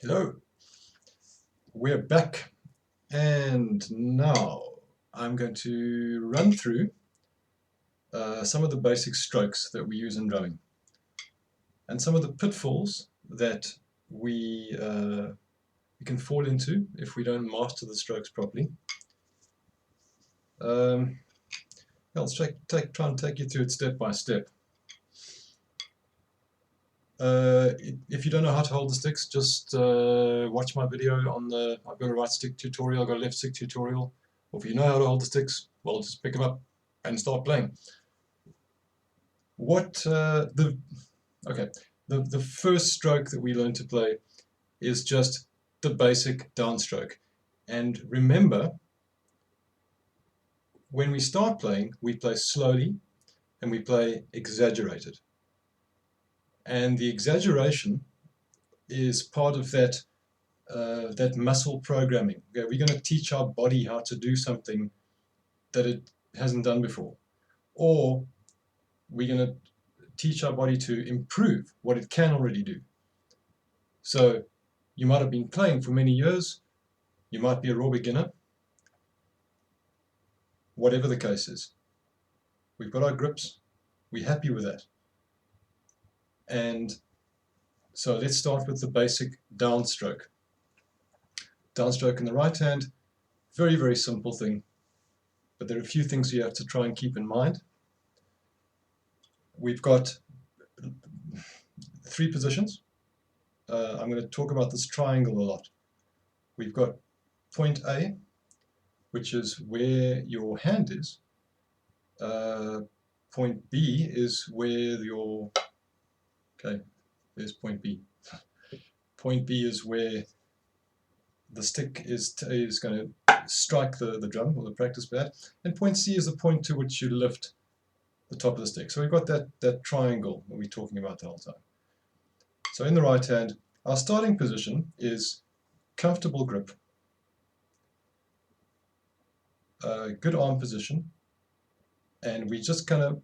Hello, we're back, and now I'm going to run through some of the basic strokes that we use in drumming and some of the pitfalls that we can fall into if we don't master the strokes properly. I'll try and take you through it step by step. If you don't know how to hold the sticks, just watch my video on I've got a right stick tutorial, I've got a left stick tutorial. Or if you know how to hold the sticks, well, just pick them up and start playing. The first stroke that we learn to play is just the basic downstroke. And remember, when we start playing, we play slowly and we play exaggerated. And the exaggeration is part of that muscle programming. Okay, we're going to teach our body how to do something that it hasn't done before, or we're going to teach our body to improve what it can already do. So you might have been playing for many years, you might be a raw beginner, whatever the case is. We've got our grips, we're happy with that. And so let's start with the basic downstroke. Downstroke in the right hand, very, very simple thing, but there are a few things you have to try and keep in mind. We've got 3 positions. I'm going to talk about this triangle a lot. We've got point A, which is where your hand is. Point B is where your... Okay, there's point B. Point B is where the stick is going to strike the drum or the practice pad. And point C is the point to which you lift the top of the stick. So we've got that triangle that we're talking about the whole time. So in the right hand, our starting position is comfortable grip, good arm position, and we just kind of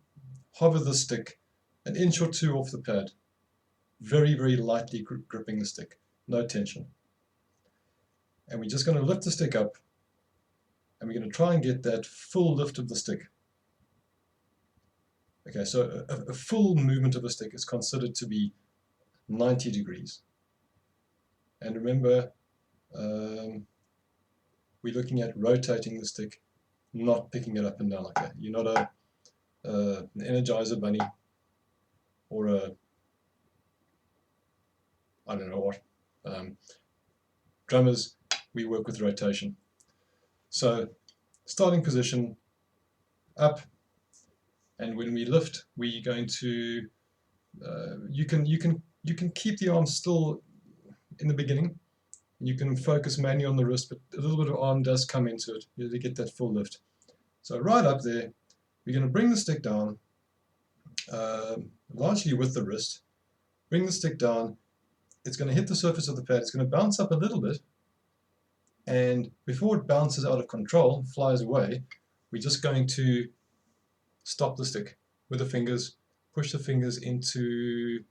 hover the stick an inch or 2 off the pad, very, very lightly gripping the stick, no tension. And we're just going to lift the stick up, and we're going to try and get that full lift of the stick. Okay, so a full movement of the stick is considered to be 90 degrees. And remember, we're looking at rotating the stick, not picking it up and down like that. You're not an Energizer bunny or I don't know what. Drummers, we work with rotation. So starting position, up, and when we lift, we're going to you can keep the arm still in the beginning. You can focus mainly on the wrist, but a little bit of arm does come into it to get that full lift. So right up there, we're going to bring the stick down, largely with the wrist. Bring the stick down. It's going to hit the surface of the pad. It's going to bounce up a little bit, and before it bounces out of control, flies away, we're just going to stop the stick with the fingers, push the fingers into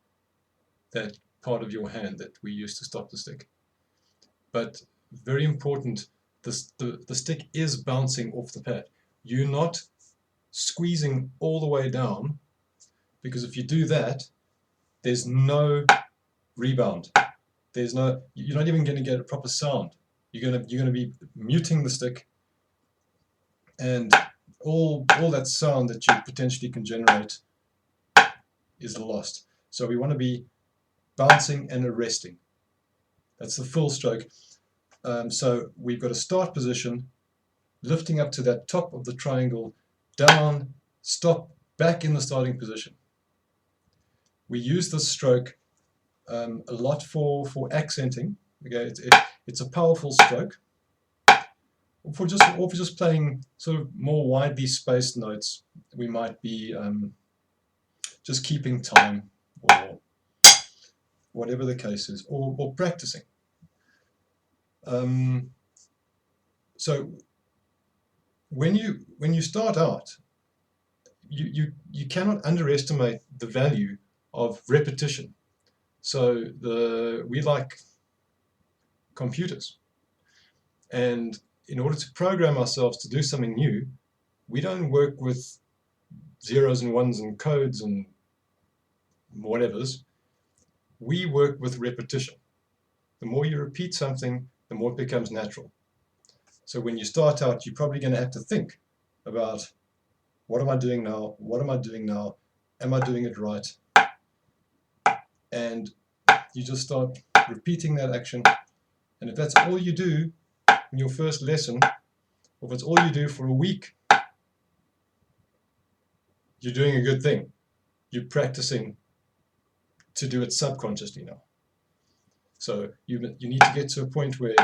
that part of your hand that we use to stop the stick. But very important, the stick is bouncing off the pad. You're not squeezing all the way down, because if you do that, there's no rebound. You're not even going to get a proper sound. You're going to be muting the stick, and all that sound that you potentially can generate is lost. So we want to be bouncing and arresting. That's the full stroke. So we've got a start position, lifting up to that top of the triangle, down, stop, back in the starting position. We use this stroke a lot for accenting. Okay, it's a powerful stroke. Or for just playing sort of more widely spaced notes, we might be just keeping time, or whatever the case is, or practicing. So when you start out, you cannot underestimate the value of repetition. So we like computers. And in order to program ourselves to do something new, we don't work with zeros and ones and codes and whatevers. We work with repetition. The more you repeat something, the more it becomes natural. So when you start out, you're probably going to have to think about, what am I doing now? What am I doing now? Am I doing it right? And you just start repeating that action. And if that's all you do in your first lesson, or if it's all you do for a week, you're doing a good thing. You're practicing to do it subconsciously now. So you need to get to a point where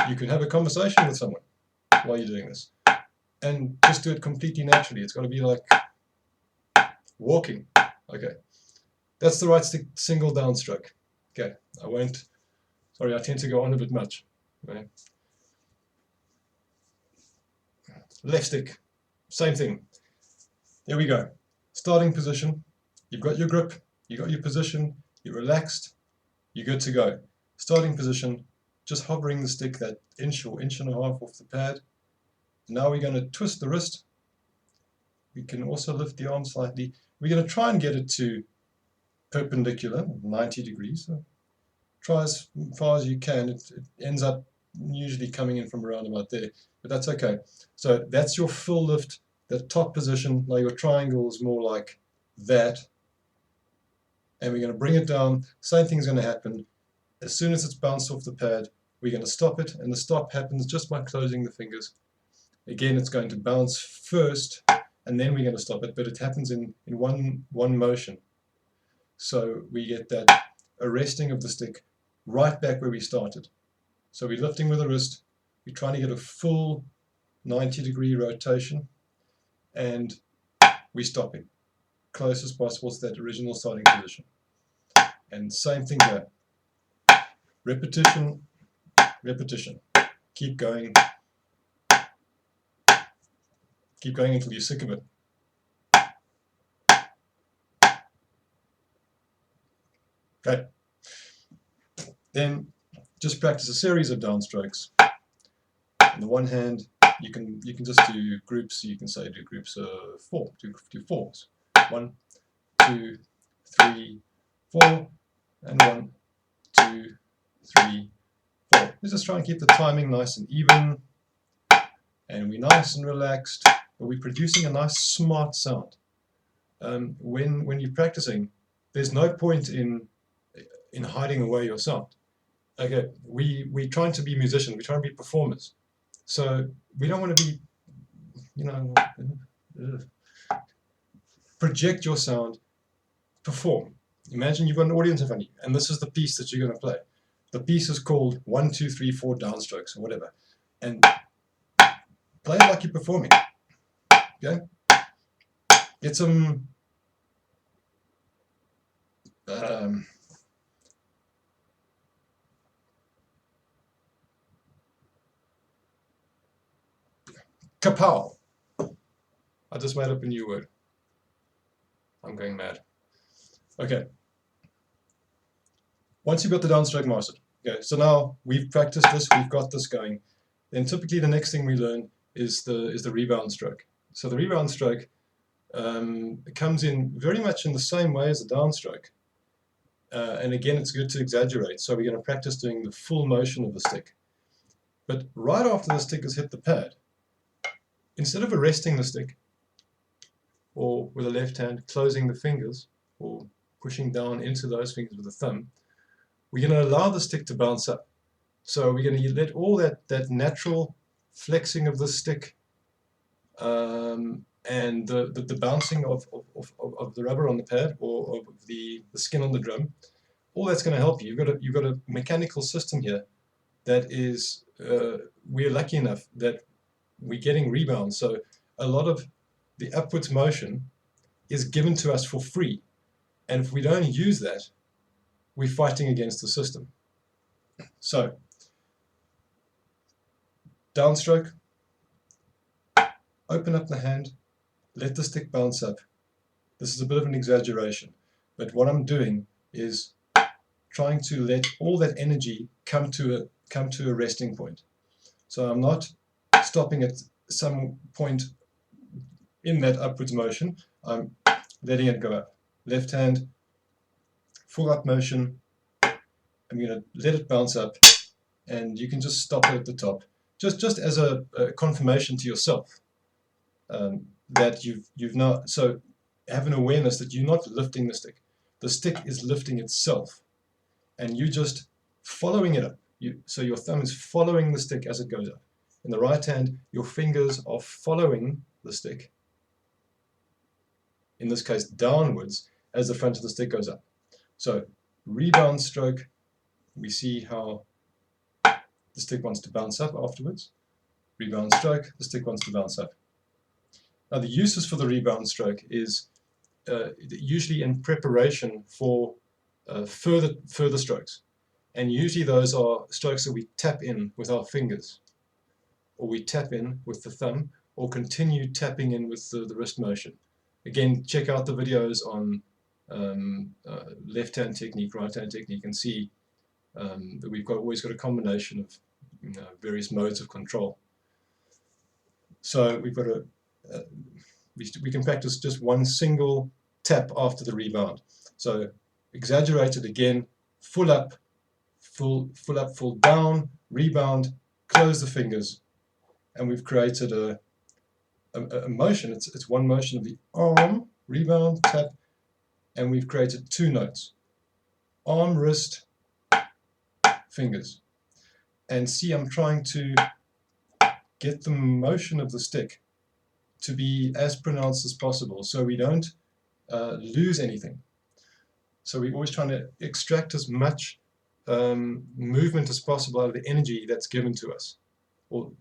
you can have a conversation with someone while you're doing this. And just do it completely naturally. It's got to be like walking. Okay. That's the right stick, single downstroke. Okay. Sorry, I tend to go on a bit much. Right. Left stick, same thing. There we go. Starting position. You've got your grip, you've got your position, you're relaxed, you're good to go. Starting position, just hovering the stick that inch or inch and a half off the pad. Now we're going to twist the wrist. We can also lift the arm slightly. We're going to try and get it to perpendicular, 90 degrees. So try as far as you can. It ends up usually coming in from around about there, but that's okay. So that's your full lift, the top position. Now your triangle is more like that. And we're going to bring it down. Same thing is going to happen. As soon as it's bounced off the pad, we're going to stop it, and the stop happens just by closing the fingers. Again, it's going to bounce first, and then we're going to stop it, but it happens in one motion. So we get that arresting of the stick right back where we started. So we're lifting with the wrist, we're trying to get a full 90-degree rotation, and we're stopping close as possible to that original starting position. And same thing here. Repetition, repetition. Keep going. Keep going until you're sick of it. Okay. Then just practice a series of downstrokes. On the one hand, you can just do groups. You can say do groups of 4. Do fours. 1, 2, 3, 4, and 1, 2, 3, 4. Let's just try and keep the timing nice and even, and we're nice and relaxed, but we're producing a nice smart sound. When you're practicing, there's no point in hiding away your sound. Okay, we're trying to be musicians, we're trying to be performers, so we don't want to be, project your sound, perform. Imagine you've got an audience in front of you, and this is the piece that you're going to play. The piece is called 1, 2, 3, 4 downstrokes, or whatever, and play it like you're performing. Okay, get some kapow. I just made up a new word. I'm going mad. Okay. Once you've got the downstroke mastered, okay, so now we've practiced this, we've got this going, then typically the next thing we learn is the rebound stroke. So the rebound stroke comes in very much in the same way as the downstroke. And again, it's good to exaggerate. So we're going to practice doing the full motion of the stick. But right after the stick has hit the pad, instead of arresting the stick, or with the left hand closing the fingers, or pushing down into those fingers with the thumb, we're going to allow the stick to bounce up. So we're going to let all that natural flexing of the stick and the bouncing of the rubber on the pad, or of the skin on the drum, all that's going to help you. You've got a mechanical system here that is, we're lucky enough that we're getting rebound. So a lot of the upwards motion is given to us for free. And if we don't use that, we're fighting against the system. So, downstroke, open up the hand, let the stick bounce up. This is a bit of an exaggeration, but what I'm doing is trying to let all that energy come to come to a resting point. So I'm not stopping at some point in that upwards motion, I'm letting it go up. Left hand, full up motion, I'm going to let it bounce up, and you can just stop it at the top, just as a confirmation to yourself that you've now, so have an awareness that you're not lifting the stick. The stick is lifting itself, and you just following it up. So your thumb is following the stick as it goes up. In the right hand, your fingers are following the stick, in this case downwards, as the front of the stick goes up. So rebound stroke, we see how the stick wants to bounce up afterwards. Rebound stroke, the stick wants to bounce up. Now the uses for the rebound stroke is usually in preparation for further strokes. And usually those are strokes that we tap in with our fingers, or we tap in with the thumb, or continue tapping in with the wrist motion. Again, check out the videos on left-hand technique, right-hand technique, and see that we've always got a combination of various modes of control. So we've got we can practice just one single tap after the rebound. So exaggerated again, full up, full up, full down, rebound, close the fingers, and we've created a motion. It's one motion of the arm, rebound, tap, and we've created two notes: arm, wrist, fingers. And see, I'm trying to get the motion of the stick to be as pronounced as possible, so we don't lose anything. So we're always trying to extract as much movement as possible out of the energy that's given to us.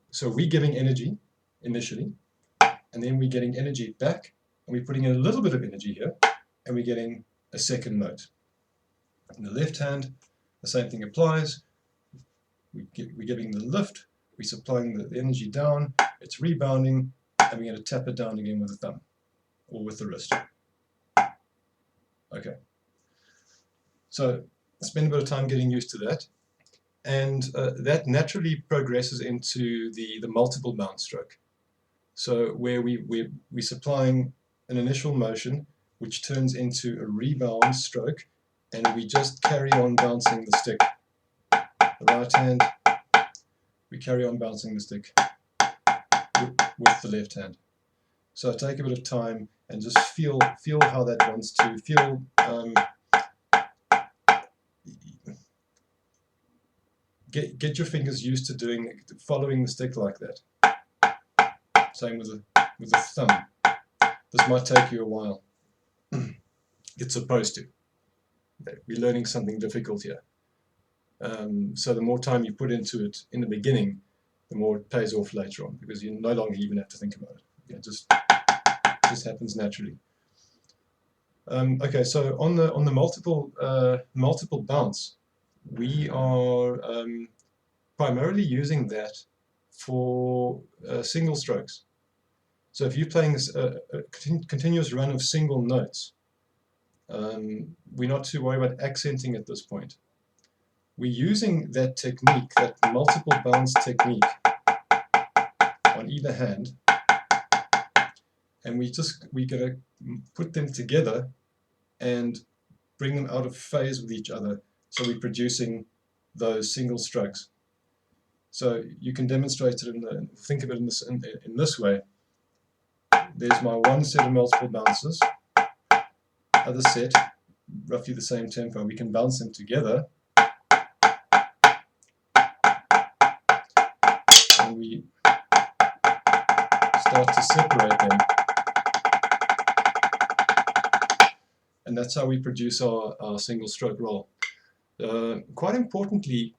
So we're giving energy initially, and then we're getting energy back, and we're putting in a little bit of energy here, and we're getting a second note. In the left hand, the same thing applies. We're giving the lift, we're supplying the energy down, it's rebounding, and we're going to tap it down again with the thumb or with the wrist. Okay. So spend a bit of time getting used to that, and that naturally progresses into the multiple bounce stroke. So where we're supplying an initial motion which turns into a rebound stroke, and we just carry on bouncing the stick. The right hand, we carry on bouncing the stick with the left hand. So take a bit of time and just feel how that wants to feel. Get your fingers used to following the stick like that. Same with the thumb. This might take you a while. It's supposed to. We're learning something difficult here. So the more time you put into it in the beginning, the more it pays off later on, because you no longer even have to think about it. It just happens naturally. Okay, so on the multiple bounce, we are primarily using that for single strokes. So if you're playing a continuous run of single notes, we're not too worried about accenting at this point. We're using that technique, that multiple bounce technique, on either hand, and we're going to put them together and bring them out of phase with each other, so we're producing those single strokes. So you can demonstrate it think of it in this way. There's my one set of multiple bounces, other set, roughly the same tempo. We can bounce them together, and we start to separate them. And that's how we produce our single stroke roll. Quite importantly,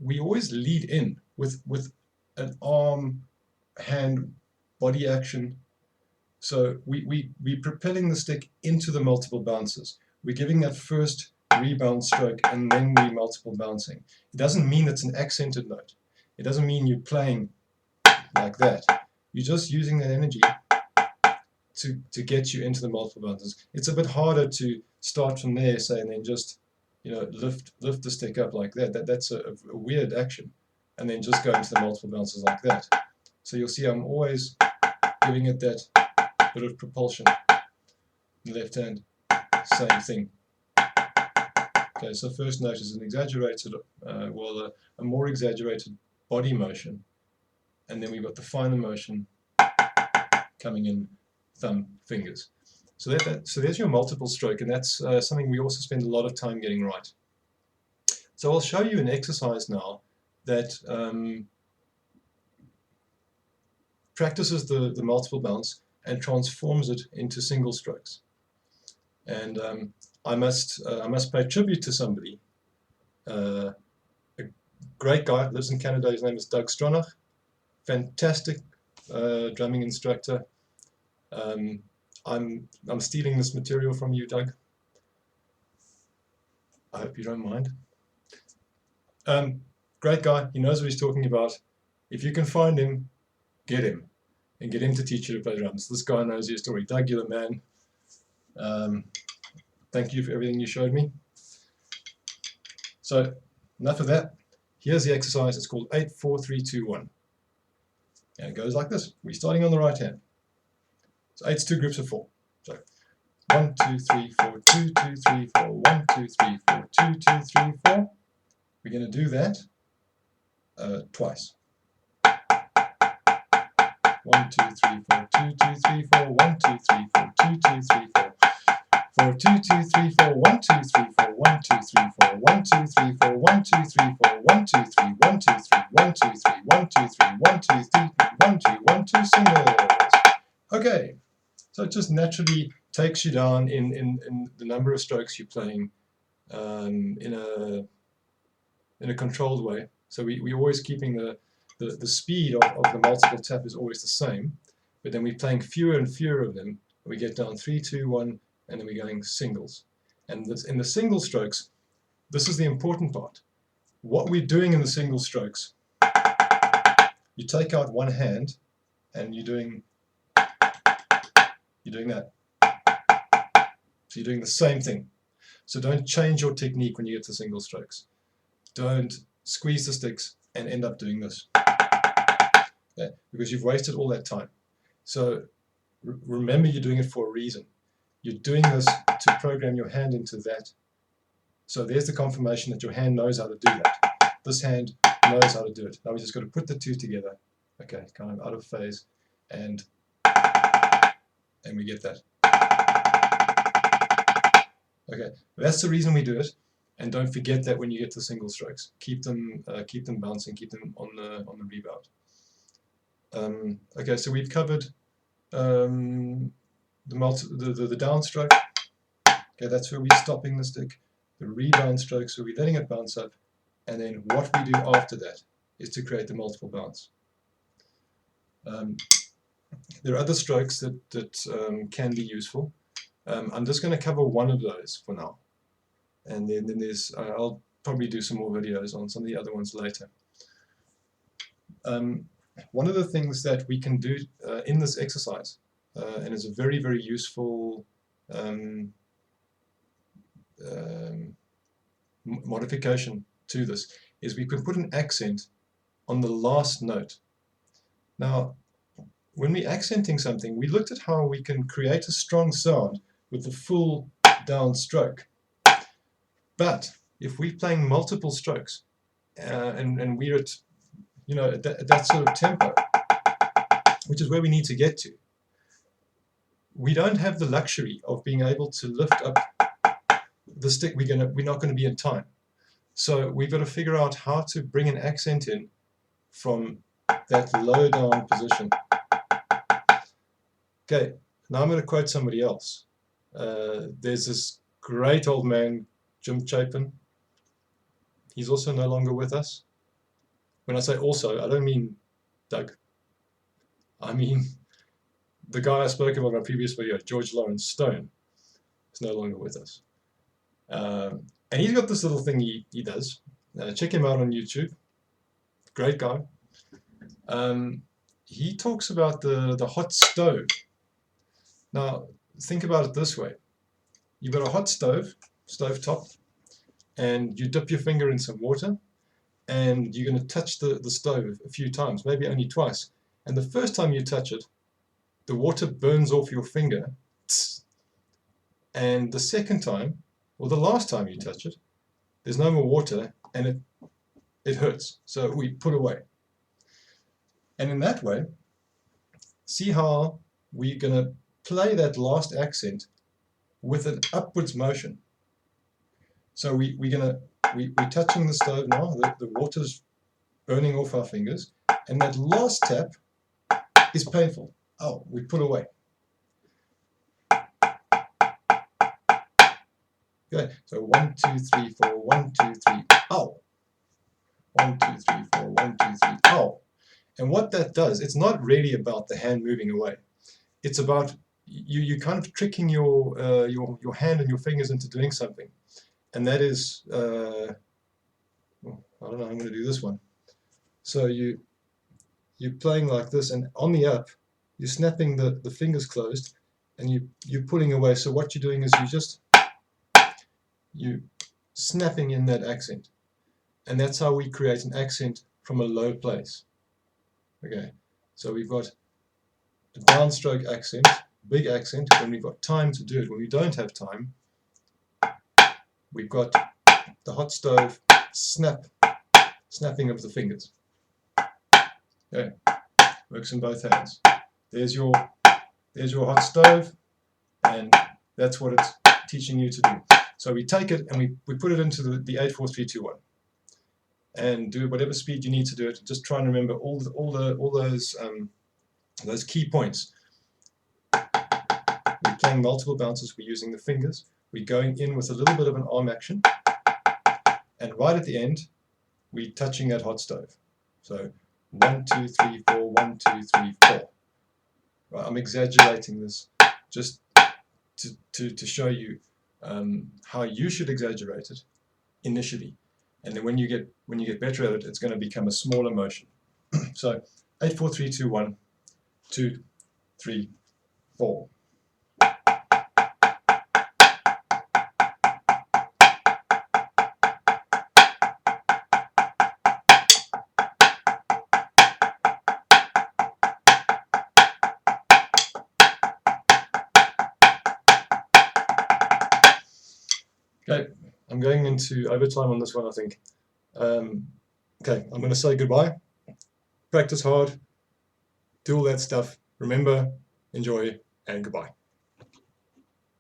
we always lead in with an arm, hand, body action. So we're propelling the stick into the multiple bounces. We're giving that first rebound stroke, and then we're multiple bouncing. It doesn't mean it's an accented note. It doesn't mean you're playing like that. You're just using that energy to get you into the multiple bounces. It's a bit harder to start from there, say, and then just lift the stick up like that. That's a weird action. And then just go into the multiple bounces like that. So you'll see I'm always giving it that bit of propulsion. In the left hand, same thing. Okay, so first note is an exaggerated, a more exaggerated body motion, and then we've got the finer motion coming in thumb, fingers. So there's your multiple stroke, and that's something we also spend a lot of time getting right. So I'll show you an exercise now that practices the multiple bounce and transforms it into single strokes. And I must pay tribute to somebody, a great guy, lives in Canada. His name is Doug Stronach, fantastic drumming instructor. I'm stealing this material from you, Doug. I hope you don't mind. Great guy. He knows what he's talking about. If you can find him, get him, and get him to teach you to play drums. This guy knows your story. Doug, you're the man. Thank you for everything you showed me. So enough of that. Here's the exercise. It's called 8, 4, 3, 2, 1. And it goes like this. We're starting on the right hand. So 8's 2 groups of 4. So 1, 2, 3, 4, 2, 2, 3, 4, 1, 2, 3, 4, 2, 2, 3, 4. We're going to do that twice. 1, 2, 3, 4, 2, 2, 3, 4, 1, 2, 3, 4, 2, 2, 3, 4. 4, 2, 2, 3, 4, 1, 2, 3, 4, 1, 2, 3, 4, 1, 2, 3, 4, 1, 2, 3, 4, 1, 2, 3, 1, 2, 3, 1, 2, 3, 1, 2, 3, 1, 2, 3, 1, 2, 1, 2, singles. Okay, so it just naturally takes you down in the number of strokes you're playing in a controlled way. So we're always keeping the speed of the multiple tap is always the same, but then we're playing fewer and fewer of them. We get down 3, 2, 1, and then we're going singles. And in the single strokes, this is the important part. What we're doing in the single strokes, you take out one hand and you're doing that. So you're doing the same thing. So don't change your technique when you get to single strokes. Don't squeeze the sticks and end up doing this. Okay? Because you've wasted all that time. So remember, you're doing it for a reason. You're doing this to program your hand into that. So there's the confirmation that your hand knows how to do that. This hand knows how to do it. Now we just got to put the two together. Okay, kind of out of phase, and we get that. Okay, that's the reason we do it. And don't forget that when you get to single strokes, keep them bouncing, keep them on the rebound. Okay, so we've covered the downstroke. Okay, that's where we're stopping the stick. The rebound stroke, so we're letting it bounce up, and then what we do after that is to create the multiple bounce. There are other strokes that can be useful. I'm just going to cover one of those for now, and then there's I'll probably do some more videos on some of the other ones later. One of the things that we can do in this exercise, and is a very, very useful modification to this, is we can put an accent on the last note. Now, when we're accenting something, we looked at how we can create a strong sound with the full down stroke. But if we're playing multiple strokes and we're at that sort of tempo, which is where we need to get to, we don't have the luxury of being able to lift up the stick. We're not going to be in time. So we've got to figure out how to bring an accent in from that low down position. Okay, now I'm going to quote somebody else. There's this great old man, Jim Chapin. He's also no longer with us. When I say also, I don't mean Doug. I mean the guy I spoke about in my previous video, George Lawrence Stone, is no longer with us. And he's got this little thing he does. Check him out on YouTube. Great guy. He talks about the hot stove. Now, think about it this way. You've got a hot stove top, and you dip your finger in some water, and you're going to touch the stove a few times, maybe only twice. And the first time you touch it, the water burns off your finger. And the second time, or the last time you touch it, there's no more water, and it hurts. So we put away. And in that way, see how we're going to play that last accent with an upwards motion. So we're touching the stove now, the water's burning off our fingers, and that last tap is painful. Oh, we put away. Okay, so 1, 2, 3, 4, 1, 2, 3, ow. 1, 2, 3, 4, 1, 2, 3, ow. And what that does, it's not really about the hand moving away. It's about you kind of tricking your hand and your fingers into doing something. And that is, I don't know how I'm going to do this one. So you're playing like this, and on the up, you're snapping the fingers closed, and you're pulling away. So what you're doing is you're snapping in that accent. And that's how we create an accent from a low place. Okay, so we've got a downstroke accent, big accent, when we've got time to do it. When we don't have time, we've got the hot stove snapping of the fingers. Okay, works in both hands. There's your hot stove, and that's what it's teaching you to do. So we take it and we put it into the 8, 4, 3, 2, 1, and do whatever speed you need to do it. Just try and remember all those key points. We're playing multiple bounces. We're using the fingers. We're going in with a little bit of an arm action, and right at the end, we're touching that hot stove. So 1, 2, 3, 4, 1, 2, 3, 4. Right, I'm exaggerating this just to show you how you should exaggerate it initially, and then when you get better at it, it's going to become a smaller motion. So 8, 4, 3, 2, 1, 2, 3, 4. Okay, I'm going into overtime on this one, I think. Okay, I'm going to say goodbye. Practice hard, do all that stuff. Remember, enjoy, and goodbye.